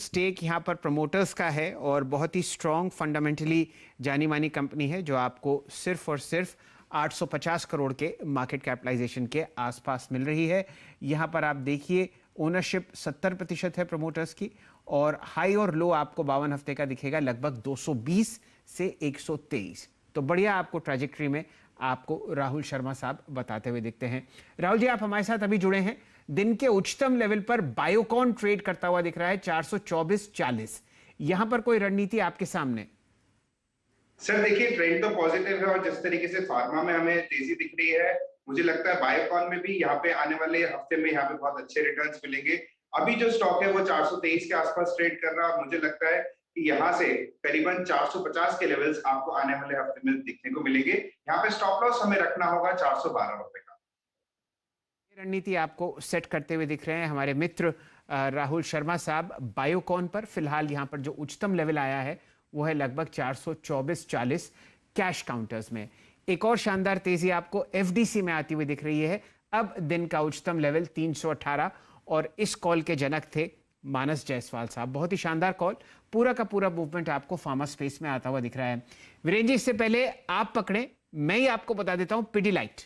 Stake यहाँ पर promoters का है और बहुत ही स्ट्रॉन्ग फंडामेंटली जानी मानी कंपनी है जो आपको सिर्फ और सिर्फ 850 करोड़ के मार्केट कैपिटलाइजेशन के आसपास मिल रही है। यहाँ पर आप देखिए ओनरशिप 70% है प्रमोटर्स की और हाई और लो आपको 52 हफ्ते का दिखेगा लगभग 220 से 123। तो बढ़िया आपको ट्रैजेक्टरी में आपको राहुल शर्मा साहब बताते हुए दिखते हैं। राहुल जी, आप हमारे साथ अभी जुड़े हैं। दिन के उच्चतम लेवल पर बायोकॉन ट्रेड करता हुआ दिख रहा है 424.40। यहां पर कोई रणनीति आपके सामने? सर देखिए, ट्रेंड तो पॉजिटिव है और जिस तरीके से फार्मा में हमें तेजी दिख रही है, मुझे लगता है बायोकॉन में भी यहाँ पे आने वाले हफ्ते में यहाँ पे बहुत अच्छे रिटर्न्स मिलेंगे। अभी जो स्टॉक है वो 423 के आसपास ट्रेड कर रहा है और मुझे लगता है कि यहाँ से करीबन 450 के लेवल्स आपको आने वाले हफ्ते में दिखने को मिलेंगे। यहाँ पे स्टॉप लॉस हमें रखना होगा 412 रुपए का। रणनीति आपको सेट करते हुए दिख रहे हैं हमारे मित्र राहुल शर्मा साहब। बायोकॉन पर फिलहाल यहाँ पर जो उच्चतम लेवल आया है वो है लगभग 424.40 कैश काउंटर्स में। एक और शानदार तेजी आपको एफडीसी में आती हुई दिख रही है। अब दिन का उच्चतम लेवल 318 और इस कॉल के जनक थे मानस जायसवाल साहब। बहुत ही शानदार कॉल। पूरा का पूरा मूवमेंट आपको फार्मा स्पेस में आता हुआ दिख रहा है। वीरेंद्र जी, इससे पहले आप पकड़े, मैं ही आपको बता देता हूं पिडीलाइट।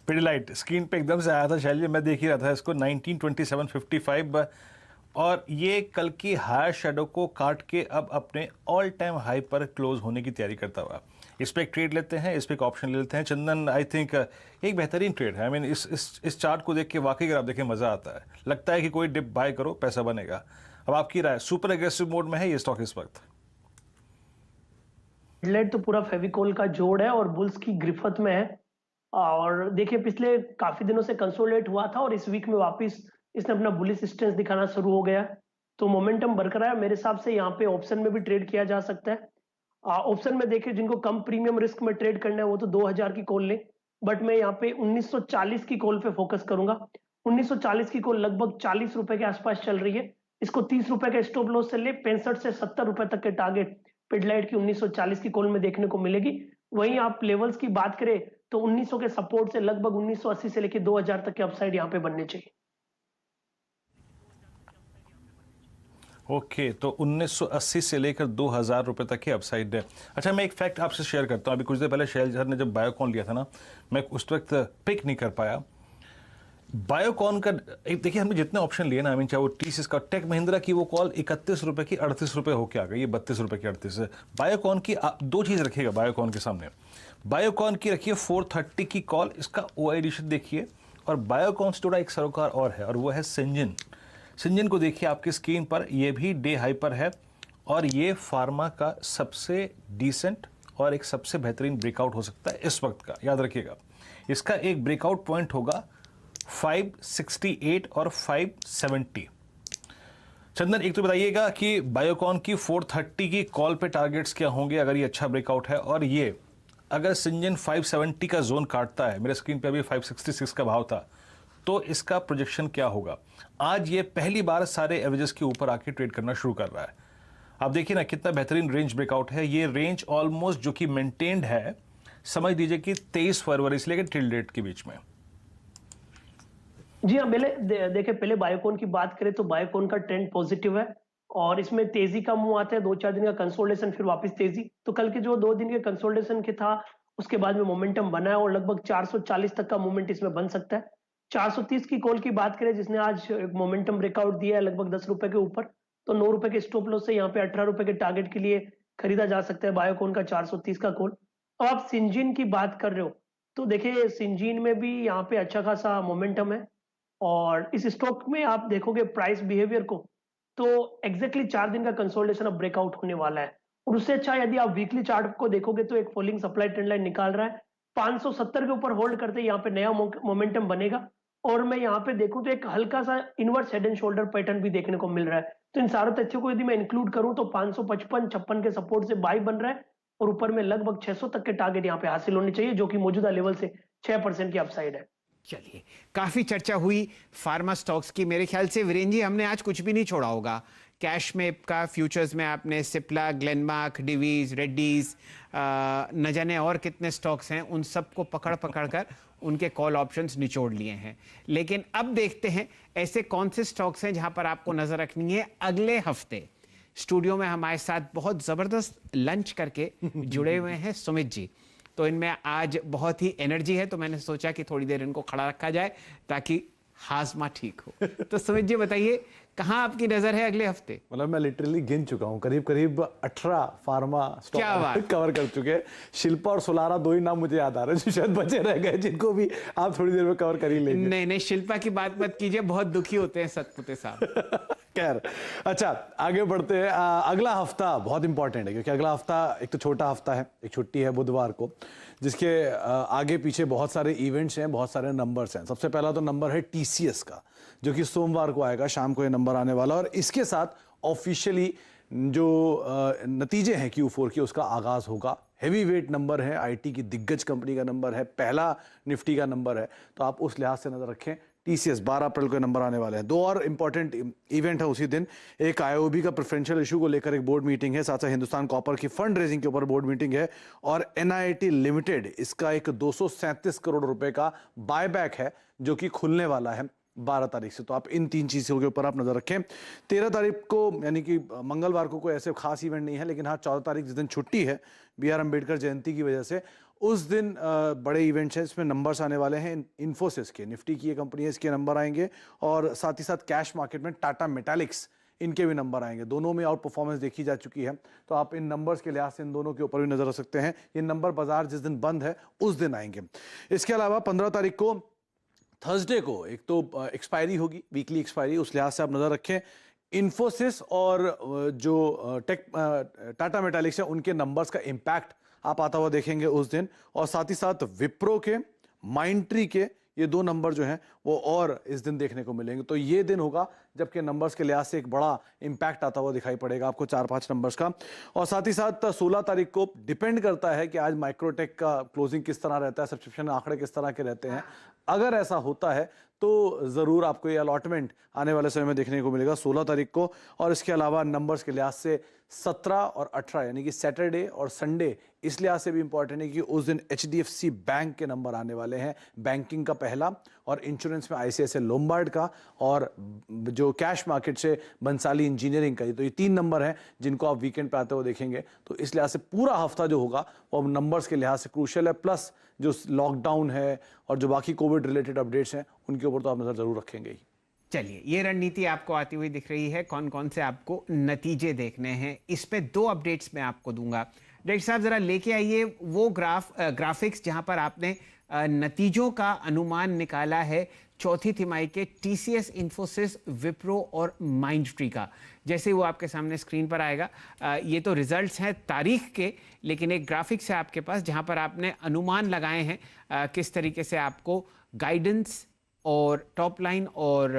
पिडीलाइट स्क्रीन पे एकदम से आया था शैली, मैं देख ही रहा था इसको 1927.55 और ये कल की हायर शेडो को काट के अब अपने ऑल टाइम हाई पर क्लोज होने की तैयारी करता हुआ। इस पे एक ट्रेड लेते हैं, इस पे एक ऑप्शन ले लेते हैं। चंदन, आई थिंक एक बेहतरीन ट्रेड है। आई मीन इस चार्ट को देख के वाकई अगर आप देखें मजा आता है। लगता है कि कोई डिप बाय करो पैसा बनेगा। अब आपकी राय, सुपर एग्रेसिव मोड में है ये स्टॉक इस वक्त? पिडीलाइट तो पूरा फेविकोल का जोड़ है और बुल्स की गिरफ्त में है। और देखिए, पिछले काफी दिनों से कंसोलिडेट हुआ था और इस वीक में वापस इसने अपना बुलिश स्टेंस दिखाना शुरू हो गया। तो मोमेंटम बरकरार है। मेरे हिसाब से यहाँ पे ऑप्शन में भी ट्रेड किया जा सकता है। ऑप्शन में देखिए, जिनको कम प्रीमियम रिस्क में ट्रेड करना है वो तो 2000 की कॉल ले, बट मैं यहाँ पे 1940 की कॉल पे फोकस करूंगा। 1940 की कॉल लगभग 40 रुपए के आसपास चल रही है। इसको 30 रुपए के स्टॉप लॉस से ले 65 से 70 रुपए तक के टारगेट पिडीलाइट की 1940 की कॉल में देखने को मिलेगी। वहीं आप लेवल्स की बात करें तो 1900 के सपोर्ट से लगभग 1980 से लेकर 2000 तक के अपसाइड यहाँ पे बनने चाहिए। ओके, तो 1980 से लेकर 2000 रुपए तक की अपसाइड है। अच्छा, मैं एक फैक्ट आपसे शेयर करता हूँ। अभी कुछ देर पहले शैल सर ने जब बायोकॉन लिया था ना, मैं उस वक्त पिक नहीं कर पाया बायोकॉन का। एक देखिए, हमने जितने ऑप्शन लिए ना, आई मीन चाहे वो टीसीएस का, टेक महिंद्रा की वो कॉल 31 रुपए की 38 रुपए होके आ गई, ये 32 रुपए की 38 है। बायोकॉन की आप दो चीज़ रखिएगा बायोकॉन के सामने। बायोकॉन की रखिए 430 की कॉल, इसका ओआईडी देखिए। और बायोकॉन से जुड़ा एक सरोकार और है और वो है सिंजन। सिंजन को देखिए आपकी स्क्रीन पर, ये भी डे हाई पर है और ये फार्मा का सबसे डिसेंट और एक सबसे बेहतरीन ब्रेकआउट हो सकता है इस वक्त का, याद रखिएगा। इसका एक ब्रेकआउट पॉइंट होगा 568 और 570। चंदन, एक तो बताइएगा कि बायोकॉन की 430 की कॉल पे टारगेट्स क्या होंगे अगर ये अच्छा ब्रेकआउट है, और ये अगर सिंजन 570 का जोन काटता है, मेरे स्क्रीन पे अभी 566 का भाव था, तो इसका प्रोजेक्शन क्या होगा? आज ये पहली बार सारे एवरेजेस के ऊपर आके ट्रेड करना शुरू कर रहा है। आप देखिए ना कितना बेहतरीन रेंज ब्रेकआउट है। ये रेंज ऑलमोस्ट जो कि मेंटेन्ड है, समझ लीजिए कि 23 फरवरी से लेकर टिल डेट के बीच में। जी हाँ, देखिए, पहले बायोकॉन की बात करें तो बायोकॉन का ट्रेंड पॉजिटिव है और इसमें तेजी का मुंह आता है। 2-4 दिन का कंसोलिडेशन, फिर वापस तेजी। तो कल के जो 2 दिन के कंसोलिडेशन के था, उसके बाद में मोमेंटम बना है और लगभग 440 तक का मूवमेंट इसमें बन सकता है। 430 की कॉल की बात करें, जिसने आज मोमेंटम ब्रेकआउट दिया है लगभग 10 रुपए के ऊपर, तो 9 रुपए के स्टॉप लॉस से यहाँ पे 18 रुपए के टारगेट के लिए खरीदा जा सकता है बायोकॉन का 430 का कॉल। अब आप सिंजीन की बात कर रहे हो तो देखिए, सिंजीन में भी यहाँ पे अच्छा खासा मोमेंटम है और इस स्टॉक में आप देखोगे प्राइस बिहेवियर को, तो एग्जैक्टली 4 दिन का कंसोलिडेशन अब ब्रेकआउट होने वाला है। और उससे अच्छा यदि आप वीकली चार्ट को देखोगे तो एक फॉलिंग सप्लाई ट्रेंड लाइन निकाल रहा है। 570 के ऊपर होल्ड करते यहाँ पे नया मोमेंटम बनेगा और मैं यहाँ पे देखूं तो एक हल्का सा inverse head and shoulder pattern भी देखने को मिल रहा है। तो इन सारे तथ्यों को यदि मैं इंक्लूड करूं तो 555-56 के सपोर्ट से बाई बन रहा है और ऊपर में लगभग 600 तक के टारगेट यहाँ पे हासिल होने चाहिए, जो कि मौजूदा लेवल से 6% की अपसाइड है। चलिए, काफी चर्चा हुई फार्मा स्टॉक्स की। मेरे ख्याल से वीरेंद्र जी, हमने आज कुछ भी नहीं छोड़ा होगा। कैश में का फ्यूचर्स में आपने सिप्ला, ग्लेनमार्क, डिवीज, रेड्डीज, न जाने और कितने स्टॉक्स हैं, उन सबको पकड़ पकड़ कर उनके कॉल ऑप्शंस निचोड़ लिए हैं। लेकिन अब देखते हैं ऐसे कौन से स्टॉक्स हैं जहां पर आपको नजर रखनी है अगले हफ्ते। स्टूडियो में हमारे साथ बहुत जबरदस्त लंच करके जुड़े हुए हैं सुमित जी। तो इनमें आज बहुत ही एनर्जी है, तो मैंने सोचा कि थोड़ी देर इनको खड़ा रखा जाए ताकि हाजमा ठीक हो। तो सुमित जी बताइए, कहां आपकी नजर है अगले हफ्ते? मतलब मैं लिटरली गिन चुका हूं, करीब करीब 18 फार्मा क्या बात? स्टॉक कवर कर चुके हैं। शिल्पा और सोलारा दो ही नाम मुझे याद आ रहे हैं जो शायद बचे रह गए, जिनको भी आप थोड़ी देर में कवर कर ही लेंगे। नहीं नहीं, शिल्पा की बात मत कीजिए, बहुत दुखी होते हैं सतपुते साहब। खैर, अच्छा आगे बढ़ते हैं। अगला हफ्ता बहुत इंपॉर्टेंट है क्योंकि अगला हफ्ता एक तो छोटा हफ्ता है, एक छुट्टी है बुधवार को, जिसके आगे पीछे बहुत सारे इवेंट्स हैं, बहुत सारे नंबर्स हैं। सबसे पहला तो नंबर है टीसीएस का, जो कि सोमवार को आएगा, शाम को ये नंबर आने वाला, और इसके साथ ऑफिशियली जो नतीजे हैं Q4 की उसका आगाज होगा। हेवी वेट नंबर है, आईटी की दिग्गज कंपनी का नंबर है, पहला निफ्टी का नंबर है, तो आप उस लिहाज से नजर रखें। टीसीएस 12 अप्रैल को नंबर आने वाले हैं। दो और इंपॉर्टेंट इवेंट है उसी दिन, एक आईओबी का प्रेफरेंशियल इशू को लेकर एक बोर्ड मीटिंग है, साथ साथ हिंदुस्तान कॉपर की फंड रेजिंग के ऊपर बोर्ड मीटिंग है, और एनआईटी लिमिटेड इसका एक 237 करोड़ रुपए का बायबैक है जो कि खुलने वाला है 12 तारीख से। तो आप इन तीन चीजों के ऊपर आप नजर रखें। 13 तारीख को यानी कि मंगलवार को कोई ऐसे खास इवेंट नहीं है, लेकिन हाँ 14 तारीख जिस दिन छुट्टी है बी आर अम्बेडकर जयंती की वजह से, उस दिन बड़े इवेंट्स हैं, इसमें नंबर्स आने वाले हैं। इन्फोसिस के, निफ्टी की ये कंपनी है, इसके नंबर आएंगे, और साथ ही साथ कैश मार्केट में टाटा मेटालिक्स, इनके भी नंबर आएंगे। दोनों में आउट परफॉर्मेंस देखी जा चुकी है, तो आप इन नंबर्स के लिहाज से इन दोनों के ऊपर भी नजर रख सकते हैं। ये नंबर बाजार जिस दिन बंद है उस दिन आएंगे। इसके अलावा 15 तारीख को थर्सडे को एक तो एक्सपायरी होगी, वीकली एक्सपायरी, उस लिहाज से आप नजर रखें। इन्फोसिस और जो टाटा मेटालिक्स है उनके नंबर्स का इम्पैक्ट आप आता हुआ देखेंगे उस दिन, और साथ ही साथ विप्रो के, माइंडट्री के, ये दो नंबर जो हैं वो और इस दिन देखने को मिलेंगे। तो ये दिन होगा जबकि नंबर्स के लिहाज से एक बड़ा इंपैक्ट आता हुआ दिखाई पड़ेगा आपको 4-5 नंबर्स का। और साथ ही साथ 16 तारीख को डिपेंड करता है कि आज माइक्रोटेक का क्लोजिंग किस तरह रहता है, सब्सक्रिप्शन आंकड़े किस तरह के रहते हैं। अगर ऐसा होता है तो जरूर आपको ये अलॉटमेंट आने वाले समय में देखने को मिलेगा 16 तारीख को। और इसके अलावा नंबर्स के लिहाज से 17 और 18 यानी कि सैटरडे और संडे इस लिहाज से भी इंपॉर्टेंट है कि उस दिन HDFC बैंक के नंबर आने वाले हैं, बैंकिंग का पहला, और इंश्योरेंस में ICICI लोम्बार्ड का, और जो कैश मार्केट से बंसाली इंजीनियरिंग का। तो ये 3 नंबर हैं जिनको आप वीकेंड पे आते हुए देखेंगे। तो इस लिहाज से पूरा हफ्ता जो होगा वो नंबर्स के लिहाज से क्रूशियल है, प्लस जो लॉकडाउन है और जो बाकी कोविड रिलेटेड अपडेट्स हैं उनके ऊपर तो आप नजर जरूर रखेंगे ही। चलिए, ये रणनीति आपको आती हुई दिख रही है, कौन कौन से आपको नतीजे देखने हैं, इस पे 2 अपडेट्स मैं आपको दूंगा। डायरेक्टर साहब जरा लेके आइए वो ग्राफिक्स जहां पर आपने नतीजों का अनुमान निकाला है चौथी तिमाही के टीसीएस, इन्फोसिस, विप्रो और माइंडट्री का। जैसे वो आपके सामने स्क्रीन पर आएगा, ये तो रिजल्ट्स हैं तारीख के, लेकिन एक ग्राफिक्स है आपके पास जहां पर आपने अनुमान लगाए हैं किस तरीके से आपको गाइडेंस और टॉप लाइन और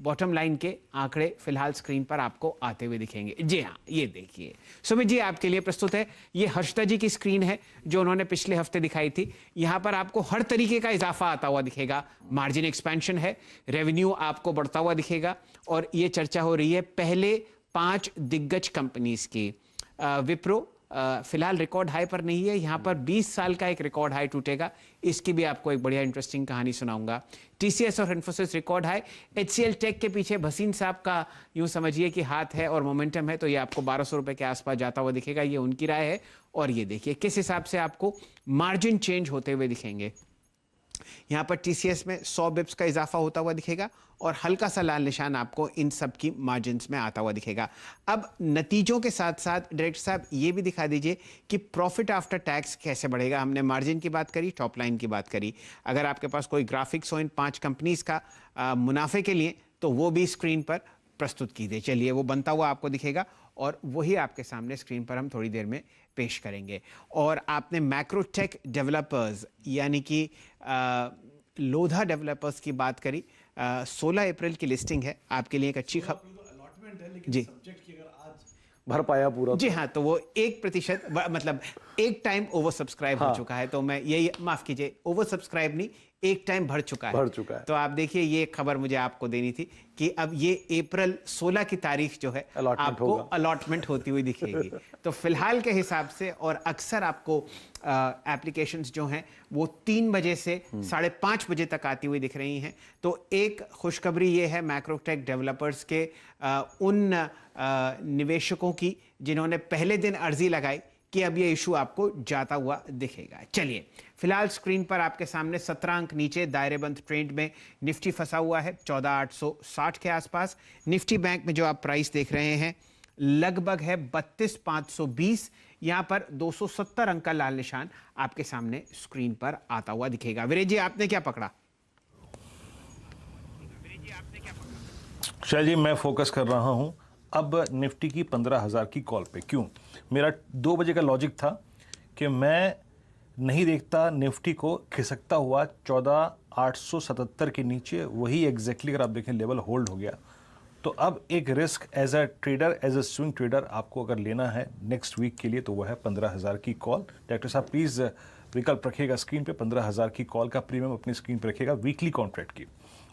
बॉटम लाइन के आंकड़े फिलहाल स्क्रीन पर आपको आते हुए दिखेंगे। जी हाँ, ये देखिए सुमित जी आपके लिए प्रस्तुत है, ये हर्षदा जी की स्क्रीन है जो उन्होंने पिछले हफ्ते दिखाई थी। यहाँ पर आपको हर तरीके का इजाफा आता हुआ दिखेगा, मार्जिन एक्सपेंशन है, रेवेन्यू आपको बढ़ता हुआ दिखेगा, और ये चर्चा हो रही है पहले 5 दिग्गज कंपनीज की। विप्रो फिलहाल रिकॉर्ड हाई पर नहीं है, यहाँ पर 20 साल का एक रिकॉर्ड हाई टूटेगा, इसकी भी आपको एक बढ़िया इंटरेस्टिंग कहानी सुनाऊंगा। टीसीएस और Infosys record high, HCL tech के पीछे भसीन साहब का यूं समझिए कि हाथ है और मोमेंटम है, तो ये आपको 1200 रुपए के आसपास जाता हुआ दिखेगा, ये उनकी राय है। और ये देखिए किस हिसाब से आपको मार्जिन चेंज होते हुए दिखेंगे। यहाँ पर टीसीएस में 100 बिप्स का इजाफा होता हुआ दिखेगा, और हल्का सा लाल निशान आपको इन सब की मार्जिन्स में आता हुआ दिखेगा। अब नतीजों के साथ साथ डायरेक्टर साहब ये भी दिखा दीजिए कि प्रॉफिट आफ्टर टैक्स कैसे बढ़ेगा। हमने मार्जिन की बात करी, टॉप लाइन की बात करी, अगर आपके पास कोई ग्राफिक्स हो इन 5 कंपनीज का मुनाफे के लिए तो वो भी स्क्रीन पर प्रस्तुत कीजिए। चलिए, वो बनता हुआ आपको दिखेगा और वही आपके सामने स्क्रीन पर हम थोड़ी देर में पेश करेंगे। और आपने मैक्रोटेक डेवलपर्स यानी कि लोधा डेवलपर्स की बात करी, 16 अप्रैल की लिस्टिंग है, आपके लिए एक अच्छी खबर जी भर पाया पूरा। जी हाँ, तो वो 1% मतलब एक टाइम ओवर सब्सक्राइब हो चुका है, तो मैं यही माफ कीजिए, ओवर सब्सक्राइब नहीं, एक टाइम भर चुका है। तो आप देखिए, ये खबर मुझे आपको देनी थी कि अब ये अप्रैल 16 की तारीख जो है आपको अलॉटमेंट होती हुई दिखेगी। तो फिलहाल के हिसाब से, और अक्सर आपको एप्लीकेशंस जो हैं वो 3 बजे से 5:30 बजे तक आती हुई दिख रही हैं। तो एक खुशखबरी ये है मैक्रोटेक डेवलपर्स के उन निवेशकों की जिन्होंने पहले दिन अर्जी लगाई कि अब ये इशू आपको जाता हुआ दिखेगा। चलिए, फिलहाल स्क्रीन पर आपके सामने 17 अंक नीचे दायरेबंद ट्रेंड में निफ्टी फंसा हुआ है 14,860 के आसपास। निफ्टी बैंक में जो आप प्राइस देख रहे हैं लगभग है 32,520। यहां पर 270 अंक का लाल निशान आपके सामने स्क्रीन पर आता हुआ दिखेगा। वीरेश जी, आपने क्या पकड़ा? शायद जी मैं फोकस कर रहा हूं अब निफ्टी की 15,000 की कॉल पे। क्यों? मेरा 2 बजे का लॉजिक था कि मैं नहीं देखता निफ्टी को खिसकता हुआ 14,877 के नीचे। वही एग्जैक्टली अगर आप देखें लेवल होल्ड हो गया। तो अब एक risk as a trader, as a swing trader आपको अगर लेना है नेक्स्ट वीक के लिए तो वह है 15,000 की कॉल। डायरेक्टर साहब प्लीज़ विकल्प रखिएगा स्क्रीन पे, 15,000 की कॉल का प्रीमियम अपनी स्क्रीन पे रखिएगा वीकली कॉन्ट्रैक्ट की,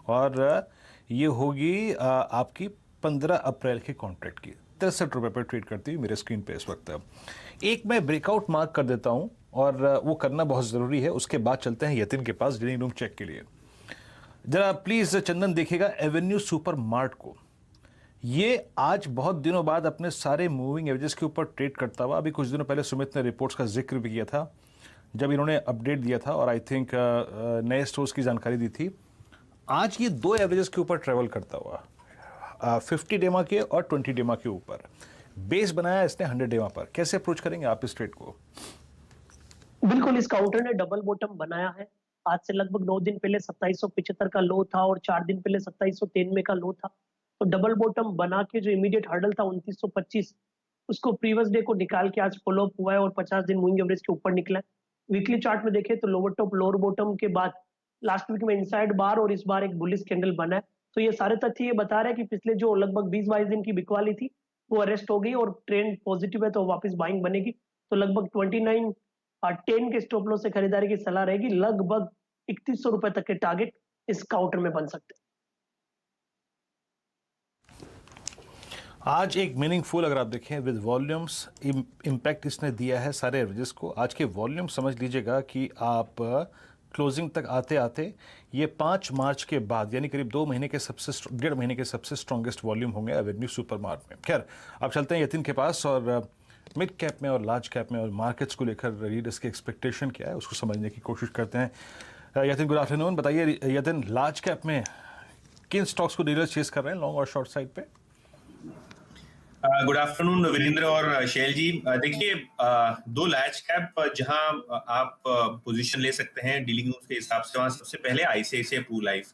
और ये होगी आपकी 15 अप्रैल के कॉन्ट्रैक्ट की। 63 रुपये पर ट्रेड करती हुई मेरे स्क्रीन पे इस वक्त। एक मैं ब्रेकआउट मार्क कर देता हूं और वो करना बहुत ज़रूरी है। उसके बाद चलते हैं यतिन के पास डीलिंग रूम चेक के लिए। जरा प्लीज़ चंदन देखिएगा एवेन्यू सुपर मार्ट को। ये आज बहुत दिनों बाद अपने सारे मूविंग एवरेजेस के ऊपर ट्रेड करता हुआ, अभी कुछ दिनों पहले सुमित ने रिपोर्ट्स का जिक्र भी किया था जब इन्होंने अपडेट दिया था और आई थिंक नए स्टोर्स की जानकारी दी थी। आज ये 2 एवरेजेस के ऊपर ट्रेवल करता हुआ 50 डेमा के और 20 डेमा के ऊपर बेस बनाया इसने 100 डेमा पर। कैसे अप्रोच करेंगे आप इस ट्रेड को? बिल्कुल, इस काउंटर ने डबल बॉटम बनाया है। आज से लगभग 9 दिन पहले 2775 का लो था और 4 दिन पहले 2793 का लो था। तो डबल बॉटम बना के जो इमीडिएट हर्डल था 2925, उसको प्रीवियस डे को निकाल के आज फॉलो अप हुआ है और 50 दिन मूविंग एवरेज के ऊपर निकला है। वीकली चार्ट में देखें तो लोअर टॉप लोअर बॉटम के बाद लास्ट वीक में इनसाइड बार और इस बार एक बुलिश कैंडल बना है। तो ये सारे तथ्य ये बता रहे हैं कि पिछले जो लगभग 20-22 दिन की बिकवाली थी वो अरेस्ट हो गई और ट्रेंड पॉजिटिव है, तो वापस बाइंग बनेगी। तो लगभग 2910 के स्टॉप लॉस से खरीदारी की सलाह रहेगी। लगभग 3100 रुपए तक के टारगेट इस काउंटर में बन सकते हैं। आज एक मीनिंगफुल अगर आप देखें विद वॉल्यूम्स इम्पैक्ट इसने दिया है सारे एवरेजेस को। आज के वॉल्यूम समझ लीजिएगा कि आप क्लोजिंग तक आते आते ये 5 मार्च के बाद यानी करीब 2 महीने के सबसे 1.5 महीने के सबसे स्ट्रॉन्गेस्ट वॉल्यूम होंगे एवेन्यू सुपरमार्ट में। खैर, अब चलते हैं यतिन के पास और मिड कैप में और लार्ज कैप में और मार्केट्स को लेकर रीडर्स की एक्सपेक्टेशन क्या है उसको समझने की कोशिश करते हैं। Yatin, good afternoon. बताइए यतिन, लार्ज कैप में किन स्टॉक्स को डीलर्स चेस कर रहे हैं लॉन्ग और शॉर्ट साइड पे? गुड आफ्टरनून वीरेंद्र और शैल जी। देखिए, 2 लार्ज कैप जहां आप पोजीशन ले सकते हैं डीलिंग रूम के हिसाब से, वहां सबसे पहले आईसीआईसीआई प्रू लाइफ।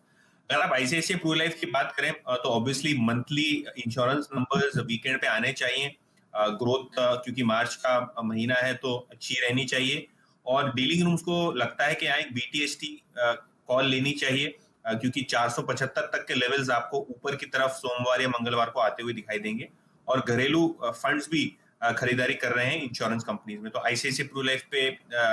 अगर आप आईसीआईसीआई प्रू लाइफ की बात करें तो obviously monthly insurance numbers weekend पे आने चाहिए। ग्रोथ क्योंकि मार्च का महीना है तो अच्छी रहनी चाहिए और डीलिंग रूम्स को लगता है कि यहाँ एक बीटीएसटी कॉल लेनी चाहिए क्योंकि 475 तक के लेवल्स आपको ऊपर की तरफ सोमवार या मंगलवार को आते हुए दिखाई देंगे और घरेलू फंड्स भी खरीदारी कर रहे हैं इंश्योरेंस कंपनीज में। तो आईसीआईसीआई प्रू लाइफ पे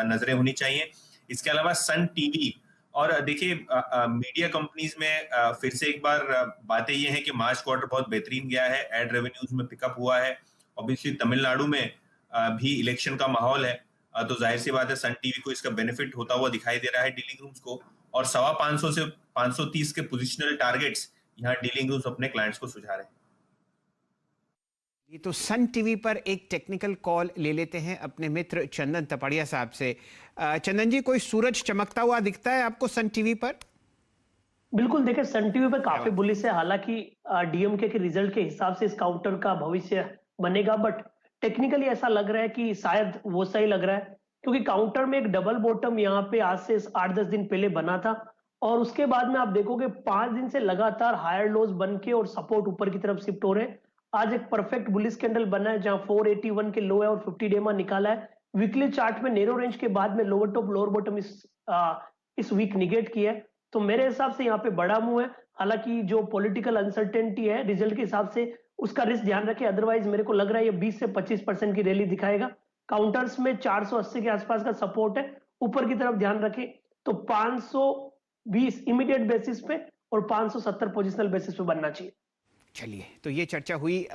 नजरें होनी चाहिए। इसके अलावा सन टीवी और देखिए मीडिया कंपनीज में फिर से एक बार बातें ये हैं कि मार्च क्वार्टर बहुत बेहतरीन गया है, एड रेवेन्यूज में पिकअप हुआ है। ऑब्वियसली तमिलनाडु में भी इलेक्शन का माहौल है तो जाहिर सी बात है सन टीवी को इसका बेनिफिट होता हुआ दिखाई दे रहा है डीलिंग रूम्स को। और 550 से 530 के पोजिशनल टारगेट्स यहाँ डीलिंग रूम्स अपने क्लाइंट्स को सुझा रहे हैं। ये तो सन टीवी पर एक टेक्निकल कॉल ले लेते हैं अपने मित्र चंदन तपड़िया साहब से। चंदन जी, कोई सूरज चमकता हुआ दिखता है आपको सन टीवी पर? बिल्कुल, देखिए सन टीवी पर काफी बुलिश है। हालांकि डीएमके के रिजल्ट के हिसाब से इस काउंटर का भविष्य बनेगा, बट टेक्निकली ऐसा लग रहा है कि शायद वो सही लग रहा है क्योंकि काउंटर में एक डबल बॉटम यहाँ पे आज से 8-10 दिन पहले बना था और उसके बाद में आप देखोगे 5 दिन से लगातार हायर लोज बन के और सपोर्ट ऊपर की तरफ शिफ्ट हो रहे हैं। आज एक परफेक्ट बुलिश कैंडल बना है जहां 481 के लो है और 50 डेमा निकाला है। वीकली चार्ट में नैरो रेंज के बाद में लोअर टॉप लोअर बॉटम इस वीक निगेट किया है। तो मेरे हिसाब से यहाँ पे बड़ा मूव है। हालांकि जो पॉलिटिकल अनसर्टेनिटी है रिजल्ट के हिसाब से उसका रिस्क ध्यान रखें, अदरवाइज मेरे को लग रहा है ये 20 से 25% की रैली दिखाएगा। काउंटर्स में 480 के आसपास का सपोर्ट है, ऊपर की तरफ ध्यान रखें तो 20 इमीडिएट बेसिस पे और 570 पोजिशनल बेसिस पे बनना चाहिए। चलिए, तो ये चर्चा हुई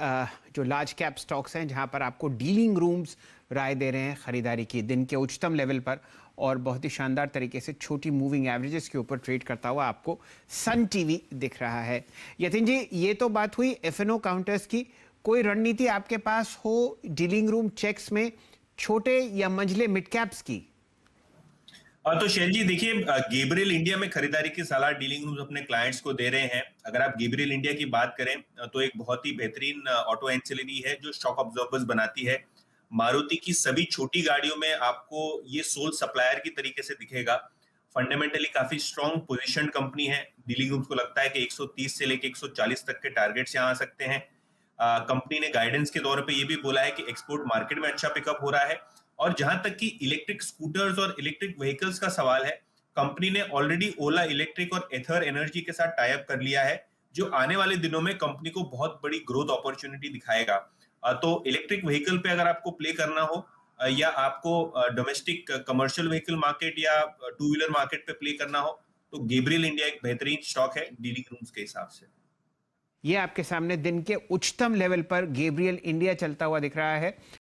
जो लार्ज कैप स्टॉक्स हैं जहां पर आपको डीलिंग रूम्स राय दे रहे हैं खरीदारी की दिन के उच्चतम लेवल पर, और बहुत ही शानदार तरीके से छोटी मूविंग एवरेजेस के ऊपर ट्रेड करता हुआ आपको सन टीवी दिख रहा है। यतिन जी, ये तो बात हुई एफएनओ काउंटर्स की। कोई रणनीति आपके पास हो डीलिंग रूम चेक्स में छोटे या मंझले मिड कैप्स की? तो शैल जी देखिए, गेब्रियल इंडिया में खरीदारी की सलाह डीलिंग रूम्स अपने क्लाइंट्स को दे रहे हैं। अगर आप गेब्रियल इंडिया की बात करें तो एक बहुत ही बेहतरीन ऑटो एंसिलरी है जो शॉक अब्जॉर्बर्स बनाती है। मारुति की सभी छोटी गाड़ियों में आपको ये सोल सप्लायर की तरीके से दिखेगा। फंडामेंटली काफी स्ट्रॉन्ग पोजीशन कंपनी है। डीलिंग रूम्स को लगता है कि 130 से लेकर 140 तक के टारगेट्स यहाँ आ सकते हैं। कंपनी ने गाइडेंस के दौर पे ये भी बोला है कि एक्सपोर्ट मार्केट में अच्छा पिकअप हो रहा है। और जहां तक कि इलेक्ट्रिक स्कूटर्स और इलेक्ट्रिक व्हीकल्स का सवाल है, कंपनी ने ऑलरेडी ओला इलेक्ट्रिक और एथर एनर्जी के साथ टाई अप कर लिया है, जो आने वाले दिनों में कंपनी को बहुत बड़ी ग्रोथ अपॉर्चुनिटी दिखाएगा। तो इलेक्ट्रिक व्हीकल पे अगर आपको प्ले करना हो या आपको डोमेस्टिक कमर्शियल व्हीकल मार्केट या टू व्हीलर मार्केट पे प्ले करना हो, तो गेब्रियल इंडिया एक बेहतरीन स्टॉक है डीलिंग रूम्स के हिसाब से। ये आपके सामने दिन के उच्चतम लेवल पर गेब्रियल इंडिया चलता हुआ दिख रहा है।